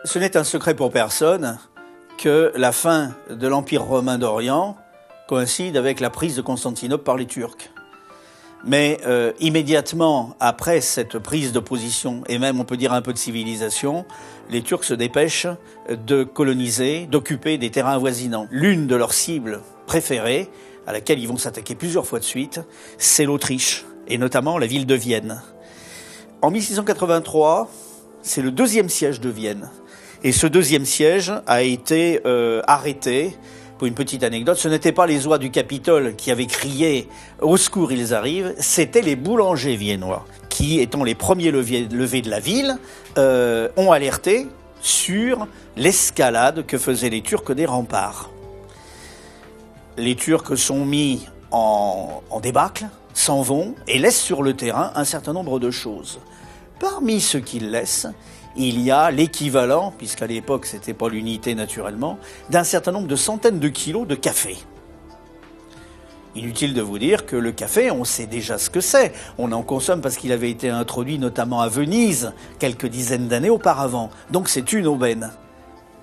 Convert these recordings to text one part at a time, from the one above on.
Ce n'est un secret pour personne que la fin de l'Empire romain d'Orient coïncide avec la prise de Constantinople par les Turcs. Mais immédiatement après cette prise de position, et même on peut dire un peu de civilisation, les Turcs se dépêchent de coloniser, d'occuper des terrains avoisinants. L'une de leurs cibles préférées, à laquelle ils vont s'attaquer plusieurs fois de suite, c'est l'Autriche, et notamment la ville de Vienne. En 1683, c'est le deuxième siège de Vienne. Et ce deuxième siège a été arrêté. Pour une petite anecdote, ce n'étaient pas les oies du Capitole qui avaient crié « Au secours, ils arrivent », c'était les boulangers viennois qui, étant les premiers levés de la ville, ont alerté sur l'escalade que faisaient les Turcs des remparts. Les Turcs sont mis en débâcle, s'en vont et laissent sur le terrain un certain nombre de choses. Parmi ce qu'ils laissent, il y a l'équivalent, puisqu'à l'époque c'était pas l'unité naturellement, d'un certain nombre de centaines de kilos de café. Inutile de vous dire que le café, on sait déjà ce que c'est. On en consomme parce qu'il avait été introduit notamment à Venise quelques dizaines d'années auparavant. Donc c'est une aubaine.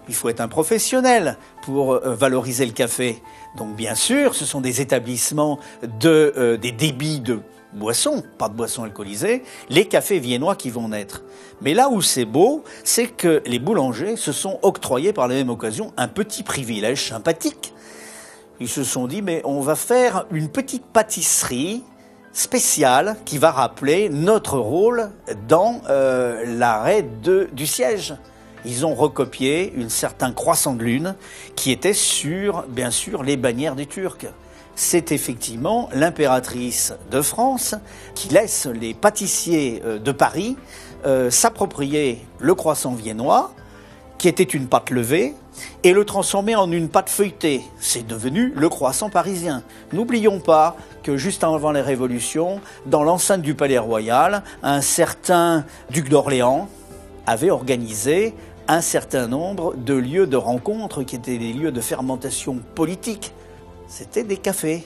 Il faut être un professionnel pour valoriser le café. Donc bien sûr, ce sont des établissements des débits de boissons, pas de boissons alcoolisées, les cafés viennois qui vont naître. Mais là où c'est beau, c'est que les boulangers se sont octroyés par la même occasion un petit privilège sympathique. Ils se sont dit, mais on va faire une petite pâtisserie spéciale qui va rappeler notre rôle dans l'arrêt du siège. Ils ont recopié un certain croissant de lune qui était sur, bien sûr, les bannières des Turcs. C'est effectivement l'impératrice de France qui laisse les pâtissiers de Paris s'approprier le croissant viennois, qui était une pâte levée, et le transformer en une pâte feuilletée. C'est devenu le croissant parisien. N'oublions pas que juste avant la Révolution, dans l'enceinte du Palais Royal, un certain duc d'Orléans avait organisé un certain nombre de lieux de rencontre qui étaient des lieux de fermentation politique. C'était des cafés.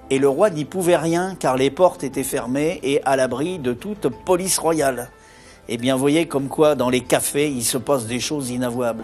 Et le roi n'y pouvait rien car les portes étaient fermées et à l'abri de toute police royale. Eh bien, voyez comme quoi dans les cafés, il se passe des choses inavouables.